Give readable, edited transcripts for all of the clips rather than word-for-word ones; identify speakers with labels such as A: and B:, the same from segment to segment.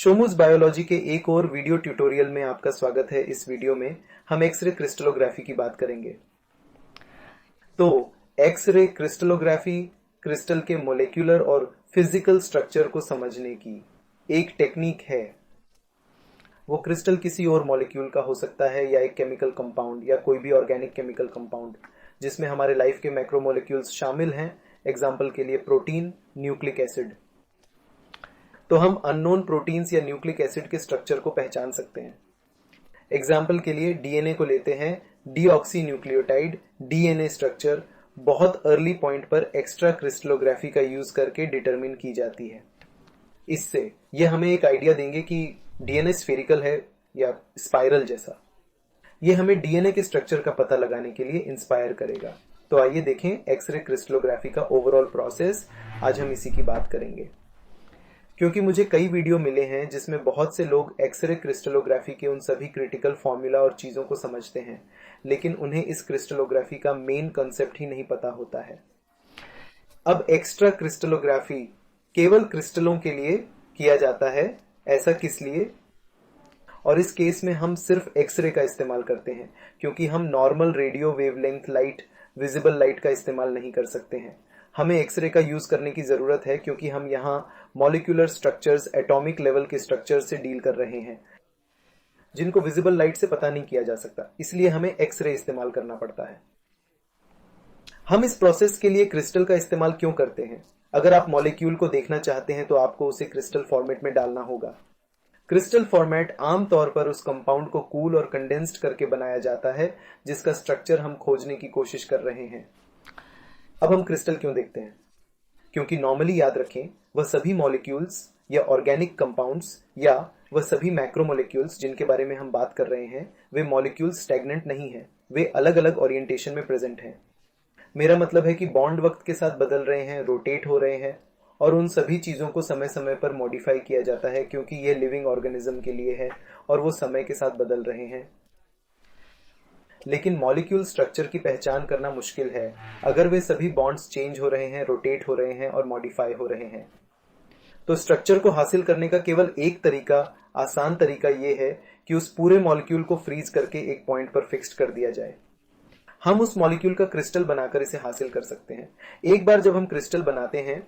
A: शोमूज biology के एक और वीडियो ट्यूटोरियल में आपका स्वागत है। इस वीडियो में हम एक्सरे क्रिस्टलोग्राफी की बात करेंगे। तो एक्सरे क्रिस्टलोग्राफी क्रिस्टल के मोलेक्यूलर और फिजिकल स्ट्रक्चर को समझने की एक टेक्निक है। वो क्रिस्टल किसी और मॉलिक्यूल का हो सकता है या एक केमिकल कंपाउंड या कोई भी ऑर्गेनिक केमिकल कंपाउंड जिसमें हमारे लाइफ के मैक्रोमोलेक्यूल्स शामिल हैं। एग्जाम्पल के लिए प्रोटीन, न्यूक्लिक एसिड। तो हम अननोन प्रोटीन्स या न्यूक्लिक एसिड के स्ट्रक्चर को पहचान सकते हैं। एग्जाम्पल के लिए डीएनए को लेते हैं। डीऑक्सी न्यूक्लियोटाइड डीएनए स्ट्रक्चर बहुत अर्ली पॉइंट पर एक्स्ट्रा क्रिस्टलोग्राफी का यूज करके डिटरमिन की जाती है। इससे यह हमें एक आइडिया देंगे कि डीएनए स्फेरिकल है या स्पाइरल जैसा। यह हमें डीएनए के स्ट्रक्चर का पता लगाने के लिए इंस्पायर करेगा। तो आइए देखें एक्सरे क्रिस्टलोग्राफी का ओवरऑल प्रोसेस। आज हम इसी की बात करेंगे क्योंकि मुझे कई वीडियो मिले हैं जिसमें बहुत से लोग एक्सरे क्रिस्टलोग्राफी के उन सभी क्रिटिकल फॉर्मूला और चीजों को समझते हैं, लेकिन उन्हें इस क्रिस्टलोग्राफी का मेन कॉन्सेप्ट ही नहीं पता होता है। अब एक्स्ट्रा क्रिस्टलोग्राफी केवल क्रिस्टलों के लिए किया जाता है। ऐसा किस लिए? और इस केस में हम सिर्फ एक्सरे का इस्तेमाल करते हैं क्योंकि हम normal radio wavelength light, visible light का इस्तेमाल नहीं कर सकते हैं। हमें एक्सरे का यूज करने की जरूरत है क्योंकि हम यहाँ मॉलिक्यूलर स्ट्रक्चर्स, एटॉमिक लेवल के स्ट्रक्चर से डील कर रहे हैं जिनको विजिबल लाइट से पता नहीं किया जा सकता। इसलिए हमें एक्सरे इस्तेमाल करना पड़ता है। हम इस प्रोसेस के लिए क्रिस्टल का इस्तेमाल क्यों करते हैं? अगर आप मॉलिक्यूल को देखना चाहते हैं तो आपको उसे क्रिस्टल फॉर्मेट में डालना होगा। क्रिस्टल फॉर्मेट आमतौर पर उस कंपाउंड को कूल और कंडेंस्ड करके बनाया जाता है जिसका स्ट्रक्चर हम खोजने की कोशिश कर रहे हैं। अब हम क्रिस्टल क्यों देखते हैं? क्योंकि नॉर्मली याद रखें, वह सभी मॉलिक्यूल्स या ऑर्गेनिक कंपाउंड्स या वह सभी मैक्रोमोलेक्यूल्स जिनके बारे में हम बात कर रहे हैं, वे मॉलिक्यूल्स स्टैग्नेंट नहीं है। वे अलग अलग ओरिएंटेशन में प्रेजेंट हैं। मेरा मतलब है कि बॉन्ड वक्त के साथ बदल रहे हैं, रोटेट हो रहे हैं, और उन सभी चीजों को समय समय पर मॉडिफाई किया जाता है क्योंकि यह लिविंग ऑर्गेनिज्म के लिए है और वो समय के साथ बदल रहे हैं। लेकिन मॉलिक्यूल स्ट्रक्चर की पहचान करना मुश्किल है अगर वे सभी बॉन्ड्स चेंज हो रहे हैं, रोटेट हो रहे हैं और मॉडिफाई हो रहे हैं। तो स्ट्रक्चर को हासिल करने का केवल एक तरीका, आसान तरीका यह है कि उस पूरे मॉलिक्यूल को फ्रीज करके एक पॉइंट पर फिक्स्ड कर दिया जाए। हम उस मॉलिक्यूल का क्रिस्टल बनाकर इसे हासिल कर सकते हैं। एक बार जब हम क्रिस्टल बनाते हैं,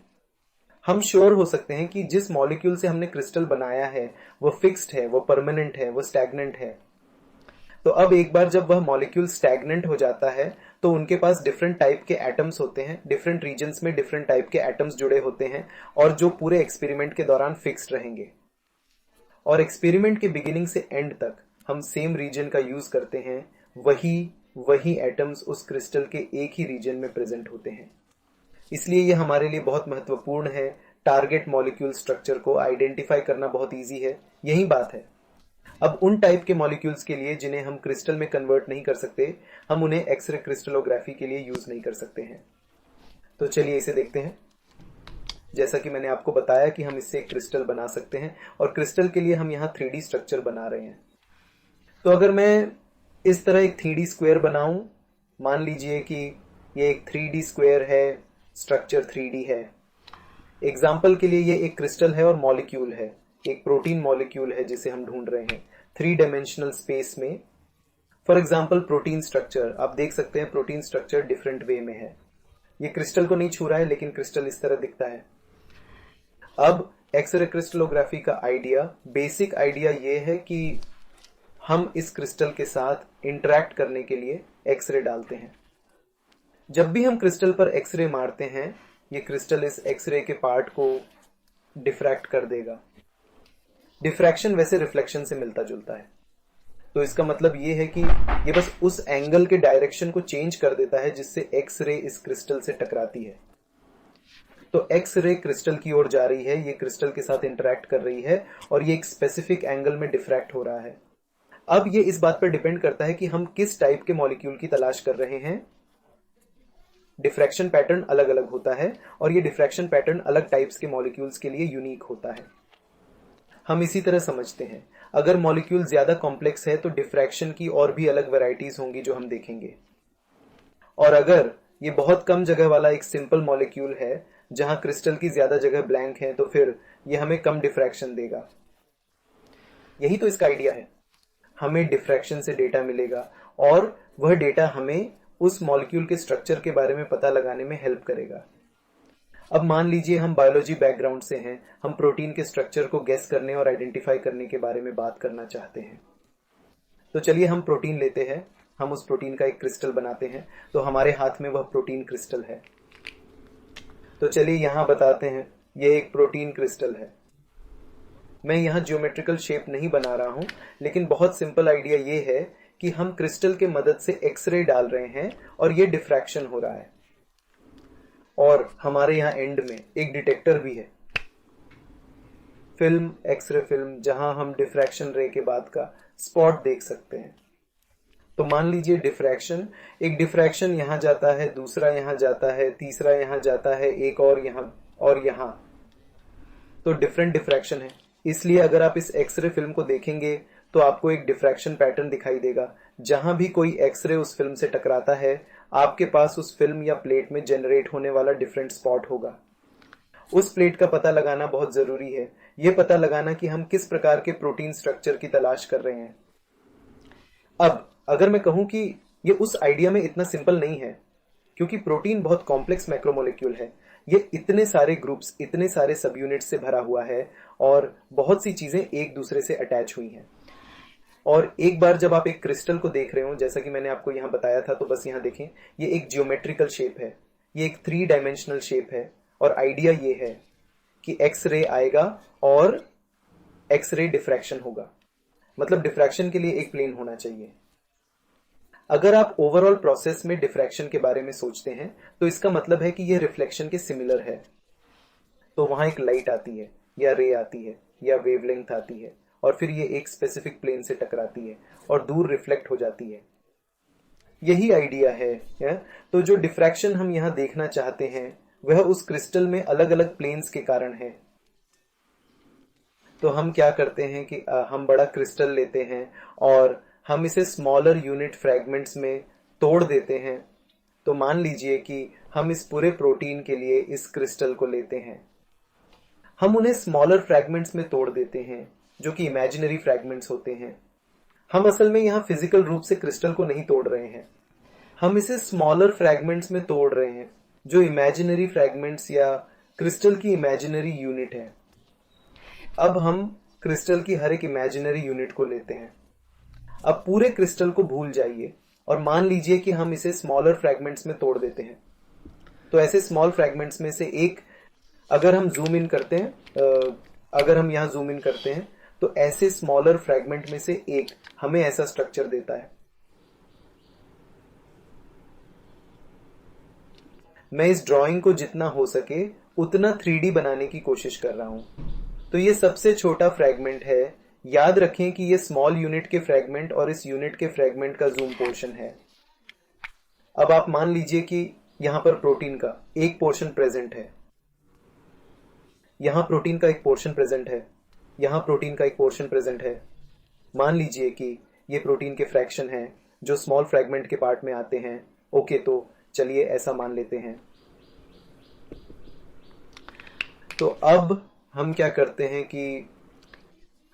A: हम श्योर हो सकते हैं कि जिस मॉलिक्यूल से हमने क्रिस्टल बनाया है वह फिक्स्ड है, वह परमानेंट है, वह स्टैग्नेंट है। तो अब एक बार जब वह मॉलिक्यूल स्टैग्नेंट हो जाता है तो उनके पास डिफरेंट टाइप के एटम्स होते हैं, डिफरेंट रीजन्स में डिफरेंट टाइप के एटम्स जुड़े होते हैं और जो पूरे एक्सपेरिमेंट के दौरान फिक्स्ड रहेंगे। और एक्सपेरिमेंट के बिगिनिंग से एंड तक हम सेम रीजन का यूज करते हैं। वही एटम्स उस क्रिस्टल के एक ही रीजन में प्रेजेंट होते हैं। इसलिए यह हमारे लिए बहुत महत्वपूर्ण है। टारगेट मॉलिक्यूल स्ट्रक्चर को आइडेंटिफाई करना बहुत ईजी है। यही बात है। अब उन टाइप के मॉलिक्यूल्स के लिए जिन्हें हम क्रिस्टल में कन्वर्ट नहीं कर सकते, हम उन्हें एक्सरे क्रिस्टलोग्राफी के लिए यूज नहीं कर सकते हैं। तो चलिए इसे देखते हैं। जैसा कि मैंने आपको बताया कि हम इससे एक क्रिस्टल बना सकते हैं और क्रिस्टल के लिए हम यहाँ 3D स्ट्रक्चर बना रहे हैं। तो अगर मैं इस तरह एक 3D स्क्वायर बनाऊं, मान लीजिए कि ये एक 3D स्क्वायर है, स्ट्रक्चर 3D है। एग्जाम्पल के लिए ये एक क्रिस्टल है और मॉलिक्यूल है, एक प्रोटीन मॉलिक्यूल है जिसे हम ढूंढ रहे हैं 3 डायमेंशनल स्पेस में। फॉर एग्जाम्पल प्रोटीन स्ट्रक्चर, आप देख सकते हैं प्रोटीन स्ट्रक्चर डिफरेंट वे में है। ये क्रिस्टल को नहीं छू रहा है लेकिन क्रिस्टल इस तरह दिखता है। अब एक्सरे क्रिस्टलोग्राफी का आइडिया, बेसिक आइडिया ये है कि हम इस क्रिस्टल के साथ इंटरेक्ट करने के लिए एक्सरे डालते हैं। जब भी हम क्रिस्टल पर एक्सरे मारते हैं, ये क्रिस्टल इस एक्सरे के पार्ट को डिफ्रैक्ट कर देगा। डिफ्रैक्शन वैसे रिफ्लेक्शन से मिलता जुलता है। तो इसका मतलब ये है कि ये बस उस एंगल के डायरेक्शन को चेंज कर देता है जिससे एक्स-रे इस क्रिस्टल से टकराती है। तो एक्स-रे क्रिस्टल की ओर जा रही है, ये क्रिस्टल के साथ इंटरेक्ट कर रही है और ये एक स्पेसिफिक एंगल में डिफ्रैक्ट हो रहा है। अब ये इस बात पर डिपेंड करता है कि हम किस टाइप के मॉलिक्यूल की तलाश कर रहे हैं। डिफ्रैक्शन पैटर्न अलग अलग होता है और ये डिफ्रैक्शन पैटर्न अलग टाइप्स के मॉलिक्यूल्स के लिए यूनिक होता है। हम इसी तरह समझते हैं। अगर मॉलिक्यूल ज्यादा कॉम्प्लेक्स है तो डिफ्रैक्शन की और भी अलग वैरायटीज होंगी जो हम देखेंगे। और अगर ये बहुत कम जगह वाला एक सिंपल मॉलिक्यूल है जहां क्रिस्टल की ज्यादा जगह ब्लैंक है तो फिर ये हमें कम डिफ्रैक्शन देगा। यही तो इसका आइडिया है। हमें डिफ्रैक्शन से डेटा मिलेगा और वह डेटा हमें उस मॉलिक्यूल के स्ट्रक्चर के बारे में पता लगाने में हेल्प करेगा। अब मान लीजिए हम बायोलॉजी बैकग्राउंड से हैं, हम प्रोटीन के स्ट्रक्चर को गेस करने और आइडेंटिफाई करने के बारे में बात करना चाहते हैं। तो चलिए हम प्रोटीन लेते हैं, हम उस प्रोटीन का एक क्रिस्टल बनाते हैं। तो हमारे हाथ में वह प्रोटीन क्रिस्टल है। तो चलिए यहां बताते हैं, यह एक प्रोटीन क्रिस्टल है। मैं यहां ज्योमेट्रिकल शेप नहीं बना रहा हूं, लेकिन बहुत सिंपल आइडिया ये है कि हम क्रिस्टल के मदद से एक्सरे डाल रहे हैं और ये डिफ्रैक्शन हो रहा है। और हमारे यहां एंड में एक डिटेक्टर भी है, फिल्म, एक्सरे फिल्म, जहां हम डिफ्रैक्शन रे के बाद का स्पॉट देख सकते हैं। तो मान लीजिए डिफ्रैक्शन, एक डिफ्रैक्शन यहां जाता है, दूसरा यहां जाता है, तीसरा यहां जाता है, एक और यहां और यहां। तो डिफरेंट डिफ्रैक्शन है। इसलिए अगर आप इस एक्सरे फिल्म को देखेंगे तो आपको एक डिफ्रैक्शन पैटर्न दिखाई देगा। जहां भी कोई एक्सरे उस फिल्म से टकराता है, आपके पास उस फिल्म या प्लेट में जनरेट होने वाला डिफरेंट स्पॉट होगा। उस प्लेट का पता लगाना बहुत जरूरी है, यह पता लगाना कि हम किस प्रकार के प्रोटीन स्ट्रक्चर की तलाश कर रहे हैं। अब अगर मैं कहूं कि ये उस आइडिया में इतना सिंपल नहीं है, क्योंकि प्रोटीन बहुत कॉम्प्लेक्स मैक्रोमोलेक्यूल है। ये इतने सारे ग्रुप्स, इतने सारे सब यूनिट्स से भरा हुआ है और बहुत सी चीजें एक दूसरे से अटैच हुई हैं। और एक बार जब आप एक क्रिस्टल को देख रहे हो, जैसा कि मैंने आपको यहां बताया था, तो बस यहां देखें, ये एक जियोमेट्रिकल शेप है, ये एक 3 डायमेंशनल शेप है। और आइडिया ये है कि एक्स रे आएगा और एक्स रे डिफ्रैक्शन होगा, मतलब डिफ्रैक्शन के लिए एक प्लेन होना चाहिए। अगर आप ओवरऑल प्रोसेस में डिफ्रैक्शन के बारे में सोचते हैं तो इसका मतलब है कि यह रिफ्लेक्शन के सिमिलर है। तो वहां एक लाइट आती है या रे आती है या वेवलेंथ आती है और फिर ये एक स्पेसिफिक प्लेन से टकराती है और दूर रिफ्लेक्ट हो जाती है। यही आइडिया है, तो जो डिफ्रैक्शन हम यहां देखना चाहते हैं वह उस क्रिस्टल में अलग अलग प्लेन्स के कारण है। तो हम क्या करते हैं कि हम बड़ा क्रिस्टल लेते हैं और हम इसे स्मॉलर यूनिट फ्रैगमेंट्स में तोड़ देते हैं। तो मान लीजिए कि हम इस पूरे प्रोटीन के लिए इस क्रिस्टल को लेते हैं, हम उन्हें स्मॉलर फ्रैगमेंट्स में तोड़ देते हैं जो कि इमेजिनरी फ्रैगमेंट्स होते हैं। हम असल में यहां फिजिकल रूप से क्रिस्टल को नहीं तोड़ रहे हैं, हम इसे स्मॉलर फ्रैगमेंट्स में तोड़ रहे हैं जो इमेजिनरी फ्रैगमेंट्स या क्रिस्टल की इमेजिनरी यूनिट है। अब हम क्रिस्टल की हर एक इमेजिनरी यूनिट को लेते हैं। अब पूरे क्रिस्टल को भूल जाइए और मान लीजिए कि हम इसे स्मॉलर फ्रैगमेंट्स में तोड़ देते हैं। तो ऐसे स्मॉल फ्रैगमेंट्स में से एक, अगर हम जूम इन करते हैं, अगर हम यहां जूम इन करते हैं तो ऐसे स्मॉलर फ्रैगमेंट में से एक हमें ऐसा स्ट्रक्चर देता है। मैं इस ड्राइंग को जितना हो सके उतना 3D बनाने की कोशिश कर रहा हूं। तो ये सबसे छोटा फ्रैगमेंट है। याद रखें कि ये स्मॉल यूनिट के फ्रैगमेंट और इस यूनिट के फ्रैगमेंट का जूम पोर्शन है। अब आप मान लीजिए कि यहां पर प्रोटीन का एक पोर्शन प्रेजेंट है, यहां प्रोटीन का एक पोर्शन प्रेजेंट है, यहां प्रोटीन का एक पोर्शन प्रेजेंट है। मान लीजिए कि ये प्रोटीन के फ्रैक्शन हैं जो स्मॉल फ्रैगमेंट के पार्ट में आते हैं। ओके, तो चलिए ऐसा मान लेते हैं। तो अब हम क्या करते हैं कि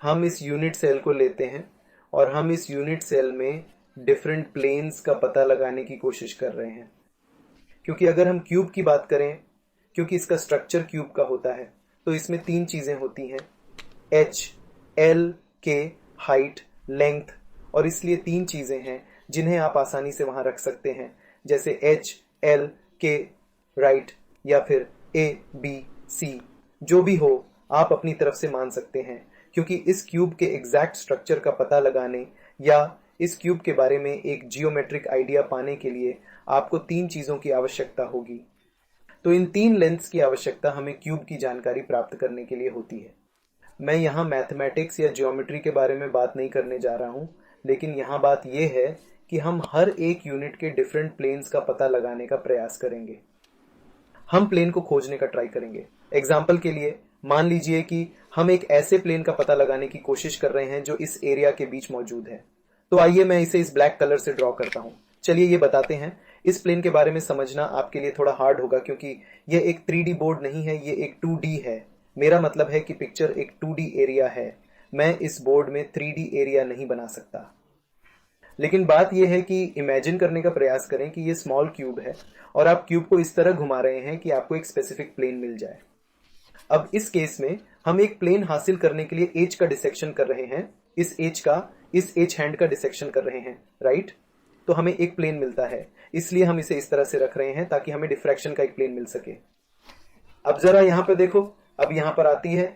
A: हम इस यूनिट सेल को लेते हैं और हम इस यूनिट सेल में डिफरेंट प्लेन्स का पता लगाने की कोशिश कर रहे हैं। क्योंकि अगर हम क्यूब की बात करें, क्योंकि इसका स्ट्रक्चर क्यूब का होता है, तो इसमें 3 चीजें होती हैं, एच, एल, के, हाइट, लेंथ। और इसलिए 3 चीजें हैं जिन्हें आप आसानी से वहां रख सकते हैं, जैसे एच, एल, के, राइट, या फिर ए, बी, सी, जो भी हो आप अपनी तरफ से मान सकते हैं। क्योंकि इस क्यूब के एग्जैक्ट स्ट्रक्चर का पता लगाने या इस क्यूब के बारे में एक जियोमेट्रिक आइडिया पाने के लिए आपको 3 चीजों की आवश्यकता होगी। तो इन 3 लेंथ्स की आवश्यकता हमें क्यूब की जानकारी प्राप्त करने के लिए होती है। मैं यहाँ मैथमेटिक्स या ज्योमेट्री के बारे में बात नहीं करने जा रहा हूँ, लेकिन यहाँ बात यह है कि हम हर एक यूनिट के डिफरेंट प्लेन्स का पता लगाने का प्रयास करेंगे। हम प्लेन को खोजने का ट्राई करेंगे। एग्जाम्पल के लिए मान लीजिए कि हम एक ऐसे प्लेन का पता लगाने की कोशिश कर रहे हैं जो इस एरिया के बीच मौजूद है। तो आइए मैं इसे इस ब्लैक कलर से ड्रॉ करता हूं। चलिए ये बताते हैं। इस प्लेन के बारे में समझना आपके लिए थोड़ा हार्ड होगा क्योंकि यह एक 3D बोर्ड नहीं है, ये एक 2D है। मेरा मतलब है कि पिक्चर एक 2D एरिया है। मैं इस बोर्ड में 3D एरिया नहीं बना सकता। लेकिन बात यह है कि इमेजिन करने का प्रयास करें कि ये स्मॉल क्यूब है और आप क्यूब को इस तरह घुमा रहे हैं कि आपको एक स्पेसिफिक प्लेन मिल जाए। अब इस केस में हम एक प्लेन हासिल करने के लिए एज का डिसेक्शन कर रहे हैं, इस एज हैंड का डिसेक्शन कर रहे हैं, राइट? तो हमें एक प्लेन मिलता है, इसलिए हम इसे इस तरह से रख रहे हैं ताकि हमें डिफ्रैक्शन का एक प्लेन मिल सके। अब जरा यहां पर देखो, अब यहां पर आती है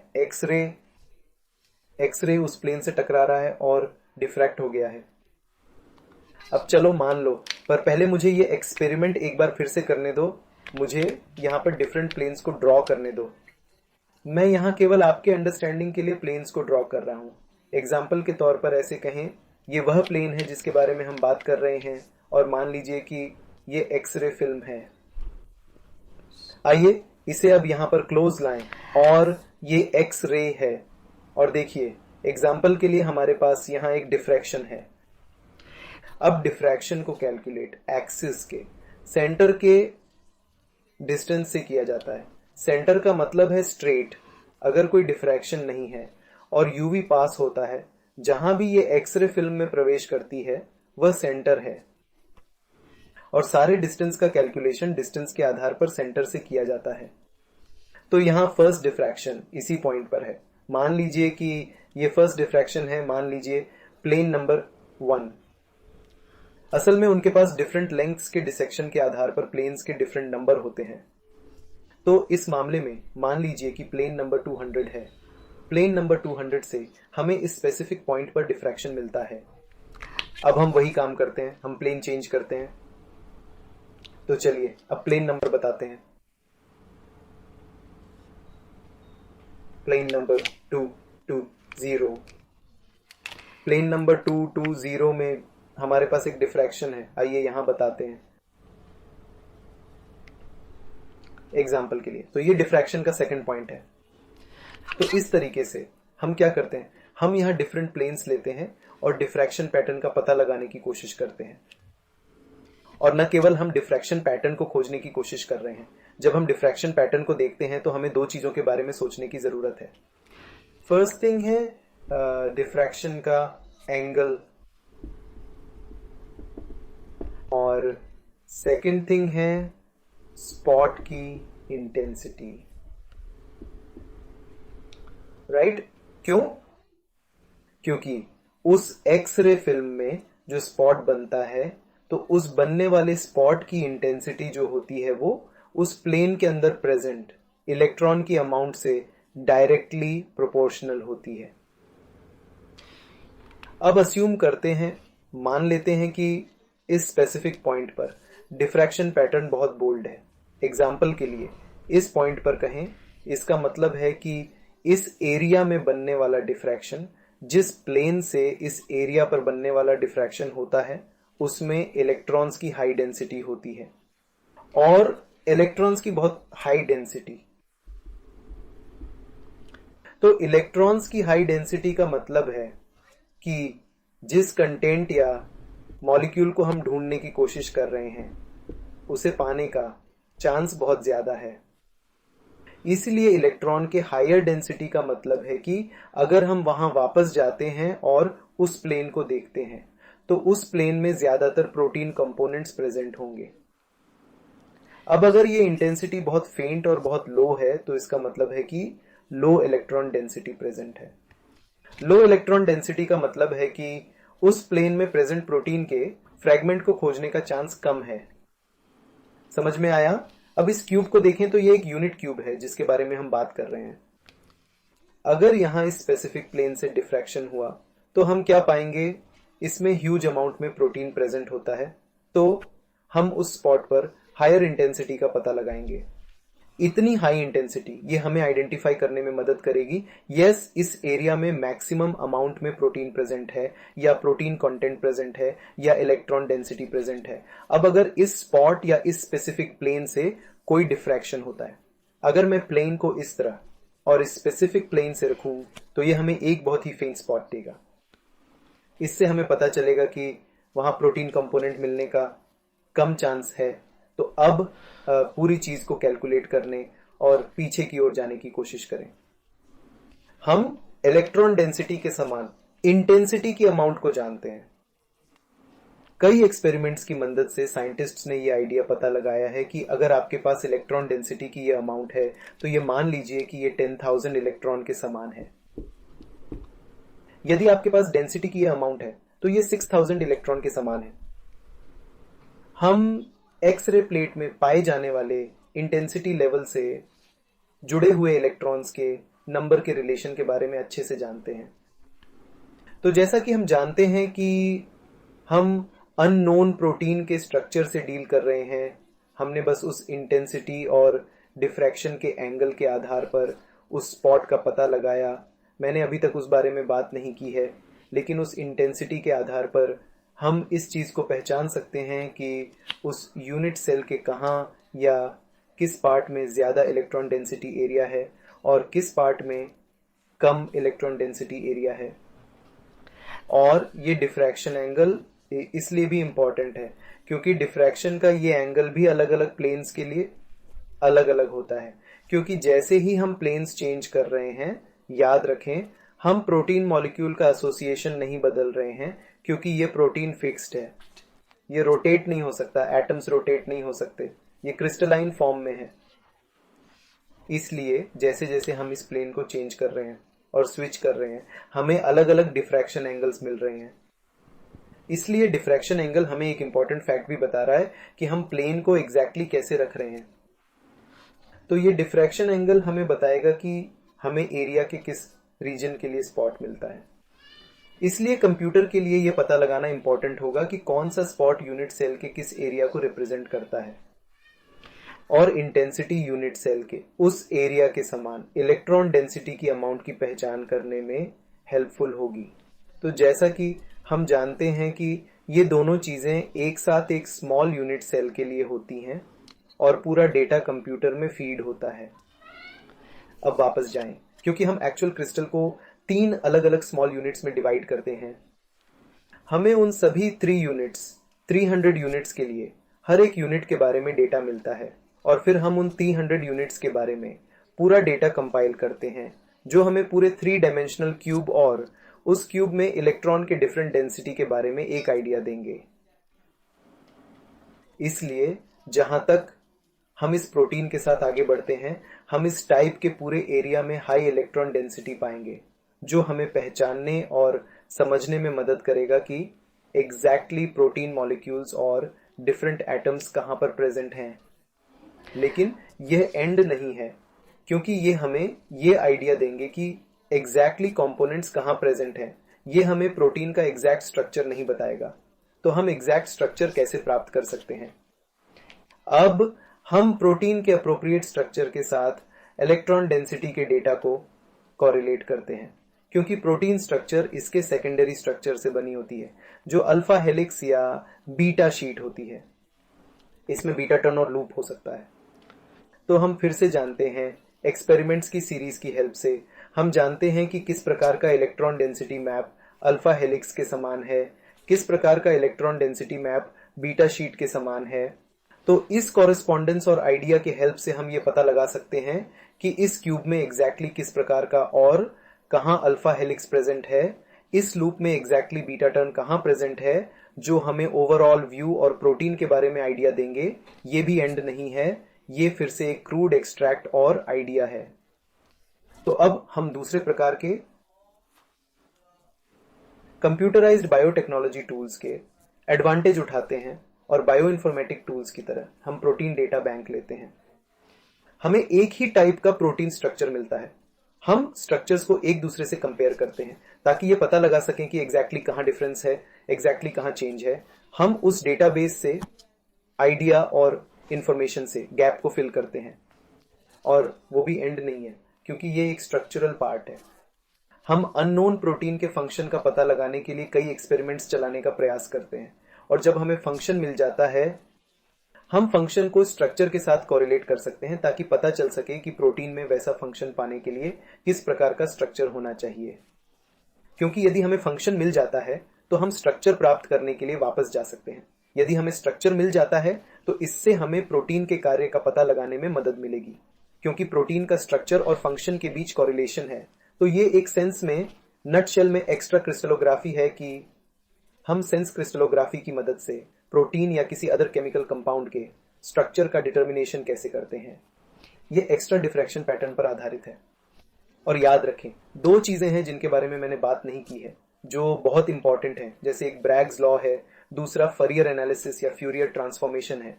A: एक्सरे उस प्लेन से टकरा रहा है और डिफ्रैक्ट हो गया है। अब चलो मान लो, पर पहले मुझे ये एक्सपेरिमेंट एक बार फिर से करने दो। मुझे यहाँ पर डिफरेंट प्लेन्स को ड्रॉ करने दो। मैं यहाँ केवल आपके अंडरस्टैंडिंग के लिए प्लेन्स को ड्रॉ कर रहा हूँ। एग्जाम्पल के तौर पर ऐसे कहें, ये वह प्लेन है जिसके बारे में हम बात कर रहे हैं और मान लीजिए कि ये एक्सरे फिल्म है। आइए इसे अब यहाँ पर क्लोज लाएं और ये एक्स रे है। और देखिए, एग्जाम्पल के लिए हमारे पास यहाँ एक डिफ्रैक्शन है। अब डिफ्रैक्शन को कैलकुलेट एक्सिस के सेंटर के डिस्टेंस से किया जाता है। सेंटर का मतलब है स्ट्रेट। अगर कोई डिफ्रैक्शन नहीं है और यूवी पास होता है, जहां भी ये एक्सरे फिल्म में प्रवेश करती है वह सेंटर है। और सारे डिस्टेंस का कैलकुलेशन डिस्टेंस के आधार पर सेंटर से किया जाता है। तो यहां फर्स्ट डिफ्रैक्शन इसी पॉइंट पर है। मान लीजिए कि ये फर्स्ट डिफ्रैक्शन है, मान लीजिए प्लेन नंबर 1। असल में उनके पास डिफरेंट लेंथ्स के डिसेक्शन के आधार पर प्लेन्स के डिफरेंट नंबर होते हैं। तो इस मामले में मान लीजिए कि प्लेन नंबर 200 है। प्लेन नंबर 200 से हमें इस स्पेसिफिक पॉइंट पर डिफ्रैक्शन मिलता है। अब हम वही काम करते हैं, हम प्लेन चेंज करते हैं। तो चलिए अब प्लेन नंबर बताते हैं। Plane number 220। प्लेन नंबर 220 में हमारे पास एक डिफ्रैक्शन है। आइए यहां बताते हैं एग्जाम्पल के लिए। तो ये डिफ्रैक्शन का सेकंड पॉइंट है। तो इस तरीके से हम क्या करते हैं, हम यहां डिफरेंट प्लेन्स लेते हैं और डिफ्रैक्शन पैटर्न का पता लगाने की कोशिश करते हैं। और न केवल हम डिफ्रैक्शन पैटर्न को खोजने की कोशिश कर रहे हैं। जब हम डिफ्रैक्शन पैटर्न को देखते हैं तो हमें दो चीजों के बारे में सोचने की जरूरत है। फर्स्ट थिंग है डिफ्रैक्शन का एंगल, और सेकंड थिंग है स्पॉट की इंटेंसिटी, राइट? क्यों? क्योंकि उस एक्सरे फिल्म में जो स्पॉट बनता है, तो उस बनने वाले स्पॉट की इंटेंसिटी जो होती है वो उस प्लेन के अंदर प्रेजेंट इलेक्ट्रॉन की अमाउंट से डायरेक्टली प्रोपोर्शनल होती है। अब अस्यूम करते हैं, मान लेते हैं कि इस स्पेसिफिक पॉइंट पर डिफ्रैक्शन पैटर्न बहुत बोल्ड है। एग्जाम्पल के लिए इस पॉइंट पर कहें, इसका मतलब है कि इस एरिया में बनने वाला डिफ्रैक्शन, जिस प्लेन से इस एरिया पर बनने वाला डिफ्रैक्शन होता है, उसमें इलेक्ट्रॉन्स की हाई डेंसिटी होती है। और इलेक्ट्रॉन्स की बहुत हाई डेंसिटी, तो इलेक्ट्रॉन्स की हाई डेंसिटी का मतलब है कि जिस कंटेंट या मॉलिक्यूल को हम ढूंढने की कोशिश कर रहे हैं उसे पाने का चांस बहुत ज्यादा है। इसलिए इलेक्ट्रॉन के हायर डेंसिटी का मतलब है कि अगर हम वहां वापस जाते हैं और उस प्लेन को देखते हैं तो उस प्लेन में ज्यादातर प्रोटीन कंपोनेंट्स प्रेजेंट होंगे। अब अगर ये इंटेंसिटी बहुत फेंट और बहुत लो है तो इसका मतलब है कि लो इलेक्ट्रॉन डेंसिटी प्रेजेंट है। लो इलेक्ट्रॉन डेंसिटी का मतलब है कि उस प्लेन में प्रेजेंट प्रोटीन के फ्रेगमेंट को खोजने का चांस कम है। समझ में आया? अब इस क्यूब को देखें तो ये एक यूनिट क्यूब है जिसके बारे में हम बात कर रहे हैं। अगर यहां इस स्पेसिफिक प्लेन से डिफ्रैक्शन हुआ तो हम क्या पाएंगे, इसमें ह्यूज अमाउंट में प्रोटीन प्रेजेंट होता है। तो हम उस स्पॉट पर हायर इंटेंसिटी का पता लगाएंगे। इतनी हाई इंटेंसिटी ये हमें आइडेंटिफाई करने में मदद करेगी, यस इस एरिया में मैक्सिमम अमाउंट में प्रोटीन प्रेजेंट है, या प्रोटीन कंटेंट प्रेजेंट है, या इलेक्ट्रॉन डेंसिटी प्रेजेंट है। अब अगर इस स्पॉट या इस स्पेसिफिक प्लेन से कोई डिफ्रैक्शन होता है, अगर मैं प्लेन को इस तरह और इस स्पेसिफिक प्लेन से रखूं तो ये हमें एक बहुत ही फेंट स्पॉट देगा। इससे हमें पता चलेगा कि वहां प्रोटीन कंपोनेंट मिलने का कम चांस है। तो अब पूरी चीज को कैलकुलेट करने और पीछे की ओर जाने की कोशिश करें। हम इलेक्ट्रॉन डेंसिटी के समान इंटेंसिटी की अमाउंट को जानते हैं। कई एक्सपेरिमेंट्स की मदद से साइंटिस्ट्स ने ये आइडिया पता लगाया है कि अगर आपके पास इलेक्ट्रॉन डेंसिटी की ये अमाउंट है तो ये मान लीजिए कि ये 10,000 इलेक्ट्रॉन के समान है। यदि आपके पास डेंसिटी की ये अमाउंट है तो ये 6,000 इलेक्ट्रॉन के समान है। हम एक्सरे प्लेट में पाए जाने वाले इंटेंसिटी लेवल से जुड़े हुए इलेक्ट्रॉन्स के नंबर के रिलेशन के बारे में अच्छे से जानते हैं। तो जैसा कि हम जानते हैं कि हम अननोन प्रोटीन के स्ट्रक्चर से डील कर रहे हैं, हमने बस उस इंटेंसिटी और डिफ्रैक्शन के एंगल के आधार पर उस स्पॉट का पता लगाया। मैंने अभी तक उस बारे में बात नहीं की है, लेकिन उस इंटेंसिटी के आधार पर हम इस चीज़ को पहचान सकते हैं कि उस यूनिट सेल के कहाँ या किस पार्ट में ज़्यादा इलेक्ट्रॉन डेंसिटी एरिया है और किस पार्ट में कम इलेक्ट्रॉन डेंसिटी एरिया है। और ये डिफ्रैक्शन एंगल इसलिए भी इम्पॉर्टेंट है क्योंकि डिफ्रैक्शन का ये एंगल भी अलग अलग प्लेन्स के लिए अलग अलग होता है। क्योंकि जैसे ही हम प्लेन्स चेंज कर रहे हैं, याद रखें हम प्रोटीन मॉलिक्यूल का एसोसिएशन नहीं बदल रहे हैं क्योंकि ये प्रोटीन फिक्स्ड है, ये रोटेट नहीं हो सकता, एटम्स रोटेट नहीं हो सकते, ये क्रिस्टलाइन फॉर्म में है। इसलिए जैसे जैसे हम इस प्लेन को चेंज कर रहे हैं और स्विच कर रहे हैं, हमें अलग अलग डिफ्रैक्शन एंगल्स मिल रहे हैं। इसलिए डिफ्रैक्शन एंगल हमें एक इंपॉर्टेंट फैक्ट भी बता रहा है कि हम प्लेन को एग्जैक्टली कैसे रख रहे हैं। तो ये डिफ्रैक्शन एंगल हमें बताएगा कि हमें एरिया के किस रीजन के लिए स्पॉट मिलता है। इसलिए कंप्यूटर के लिए यह पता लगाना इंपॉर्टेंट होगा कि कौन सा स्पॉट यूनिट सेल के किस एरिया को रिप्रेजेंट करता है और इंटेंसिटी यूनिट सेल के उस एरिया के समान इलेक्ट्रॉन डेंसिटी की अमाउंट की पहचान करने में हेल्पफुल होगी। तो जैसा कि हम जानते हैं कि ये दोनों चीजें एक साथ एक स्मॉल यूनिट सेल के लिए होती हैं और पूरा डेटा कंप्यूटर में फीड होता है। अब वापस जाएं, क्योंकि हम एक्चुअल क्रिस्टल को 3 अलग अलग स्मॉल यूनिट्स में डिवाइड करते हैं। हमें उन सभी 300 यूनिट्स के लिए हर एक यूनिट के बारे में डेटा मिलता है और फिर हम उन 300 यूनिट्स के बारे में पूरा डेटा कंपाइल करते हैं, जो हमें पूरे 3 डायमेंशनल क्यूब और उस क्यूब में इलेक्ट्रॉन के डिफरेंट डेंसिटी के बारे में एक आइडिया देंगे। इसलिए जहां तक हम इस प्रोटीन के साथ आगे बढ़ते हैं, हम इस टाइप के पूरे एरिया में हाई इलेक्ट्रॉन डेंसिटी पाएंगे, जो हमें पहचानने और समझने में मदद करेगा कि एग्जैक्टली प्रोटीन मॉलिक्यूल्स और डिफरेंट एटम्स कहां पर प्रेजेंट हैं। लेकिन यह एंड नहीं है, क्योंकि ये हमें ये आइडिया देंगे कि एग्जैक्टली कंपोनेंट्स कहां प्रेजेंट हैं। ये हमें प्रोटीन का एग्जैक्ट स्ट्रक्चर नहीं बताएगा। तो हम एग्जैक्ट स्ट्रक्चर कैसे प्राप्त कर सकते हैं? अब हम प्रोटीन के अप्रोप्रिएट स्ट्रक्चर के साथ इलेक्ट्रॉन डेंसिटी के डेटा को कोरिलेट करते हैं, क्योंकि प्रोटीन स्ट्रक्चर इसके सेकेंडरी स्ट्रक्चर से बनी होती है, जो अल्फा हेलिक्स या बीटा शीट होती है। इसमें बीटा टर्न और लूप हो सकता है। तो हम फिर से जानते हैं एक्सपेरिमेंट्स की सीरीज की हेल्प से हम जानते हैं कि किस प्रकार का electron density map alpha helix के समान है, किस प्रकार का electron density map beta sheet के समान है। तो इस कॉरेस्पॉन्डेंस और आइडिया के हेल्प से हम ये पता लगा सकते हैं कि इस क्यूब में एग्जैक्टली किस प्रकार का और कहाँ अल्फा हेलिक्स प्रेजेंट है, इस लूप में एग्जैक्टली बीटा टर्न कहाँ प्रेजेंट है, जो हमें ओवरऑल व्यू और प्रोटीन के बारे में आइडिया देंगे। ये भी एंड नहीं है, ये फिर से एक क्रूड एक्सट्रैक्ट और आइडिया है। तो अब हम दूसरे प्रकार के कंप्यूटराइज्ड बायोटेक्नोलॉजी टूल्स के एडवांटेज उठाते हैं और बायोइन्फॉर्मेटिक टूल्स की तरह हम प्रोटीन डेटा बैंक लेते हैं। हमें एक ही टाइप का प्रोटीन स्ट्रक्चर मिलता है। हम स्ट्रक्चर्स को एक दूसरे से कंपेयर करते हैं ताकि ये पता लगा सकें कि एग्जैक्टली कहाँ डिफरेंस है, एग्जैक्टली कहाँ चेंज है। हम उस डेटाबेस से आइडिया और इंफॉर्मेशन से गैप को फिल करते हैं, और वो भी एंड नहीं है, क्योंकि ये एक स्ट्रक्चरल पार्ट है। हम अननोन प्रोटीन के फंक्शन का पता लगाने के लिए कई एक्सपेरिमेंट्स चलाने का प्रयास करते हैं, और जब हमें फंक्शन मिल जाता है, हम फंक्शन को स्ट्रक्चर के साथ कोरिलेट कर सकते हैं ताकि पता चल सके कि प्रोटीन में वैसा फंक्शन पाने के लिए किस प्रकार का स्ट्रक्चर होना चाहिए। क्योंकि यदि हमें फंक्शन मिल जाता है तो हम स्ट्रक्चर प्राप्त करने के लिए वापस जा सकते हैं। यदि हमें स्ट्रक्चर मिल जाता है तो इससे हमें प्रोटीन के कार्य का पता लगाने में मदद मिलेगी, क्योंकि प्रोटीन का स्ट्रक्चर और फंक्शन के बीच कोरिलेशन है। तो ये एक सेंस में नटशेल में एक्स्ट्रा क्रिस्टलोग्राफी है कि हम सेंस क्रिस्टलोग्राफी की मदद से प्रोटीन या किसी अदर केमिकल कंपाउंड के स्ट्रक्चर का डिटर्मिनेशन कैसे करते हैं। ये एक्स्ट्रा डिफ्रैक्शन पैटर्न पर आधारित है। और याद रखें, दो चीजें हैं जिनके बारे में मैंने बात नहीं की है जो बहुत इंपॉर्टेंट है, जैसे एक ब्रैग्स लॉ है, दूसरा फरियर एनालिसिस या फ्यूरियर ट्रांसफॉर्मेशन है।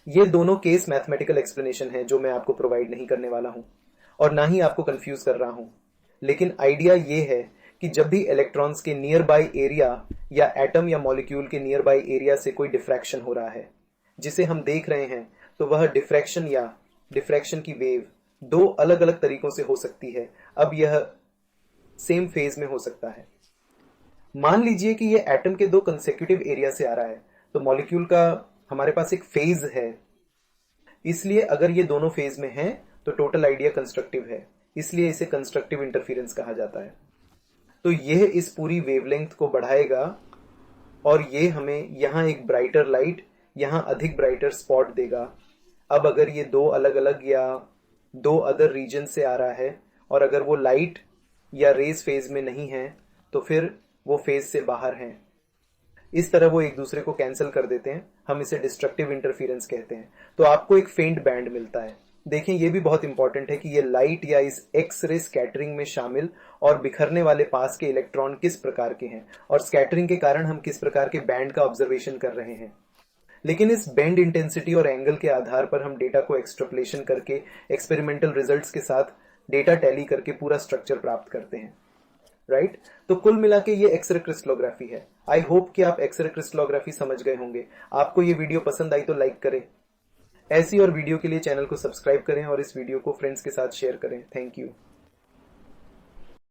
A: ये दोनों केस मैथमेटिकल एक्सप्लेनेशन है जो मैं आपको प्रोवाइड नहीं करने वाला हूं और ना ही आपको कंफ्यूज कर रहा हूं। लेकिन आइडिया ये है कि जब भी इलेक्ट्रॉन्स के नियर बाय एरिया या एटम या मॉलिक्यूल के नियर बाय एरिया से कोई डिफ्रैक्शन हो रहा है जिसे हम देख रहे हैं, तो वह डिफ्रैक्शन या डिफ्रैक्शन की वेव दो अलग अलग तरीकों से हो सकती है। अब यह सेम फेज में हो सकता है। मान लीजिए कि यह एटम के दो कंसेक्यूटिव एरिया से आ रहा है, तो मॉलिक्यूल का हमारे पास एक फेज है, इसलिए अगर ये दोनों फेज में हैं तो टोटल आइडिया कंस्ट्रक्टिव है, इसलिए इसे कंस्ट्रक्टिव इंटरफेरेंस कहा जाता है। तो यह इस पूरी वेवलेंथ को बढ़ाएगा और ये हमें यहां एक ब्राइटर लाइट, यहां अधिक ब्राइटर स्पॉट देगा। अब अगर ये दो अलग अलग या दो अदर रीजन से आ रहा है और अगर वो लाइट या रेज फेज में नहीं है तो फिर वो फेज से बाहर हैं। इस तरह वो एक दूसरे को कैंसिल कर देते हैं। हम इसे डिस्ट्रक्टिव इंटरफेरेंस कहते हैं। तो आपको एक फेंट बैंड मिलता है। देखें, ये भी बहुत इंपॉर्टेंट है कि ये लाइट या इस एक्स रे स्कैटरिंग में शामिल और बिखरने वाले पास के इलेक्ट्रॉन किस प्रकार के हैं और स्कैटरिंग के कारण हम किस प्रकार के बैंड का ऑब्जर्वेशन कर रहे हैं। लेकिन इस बैंड इंटेंसिटी और एंगल के आधार पर हम डेटा को एक्सट्रपलेशन करके एक्सपेरिमेंटल रिजल्ट्स के साथ डेटा टैली करके पूरा स्ट्रक्चर प्राप्त करते हैं। राइट? तो कुल मिला के ये एक्सरे क्रिस्टलोग्राफी है। आई होप कि आप एक्सरे क्रिस्टलोग्राफी समझ गए होंगे। आपको ये वीडियो पसंद आई तो लाइक करें। ऐसी और वीडियो के लिए चैनल को सब्सक्राइब करें और इस वीडियो को फ्रेंड्स के साथ शेयर करें। Thank you.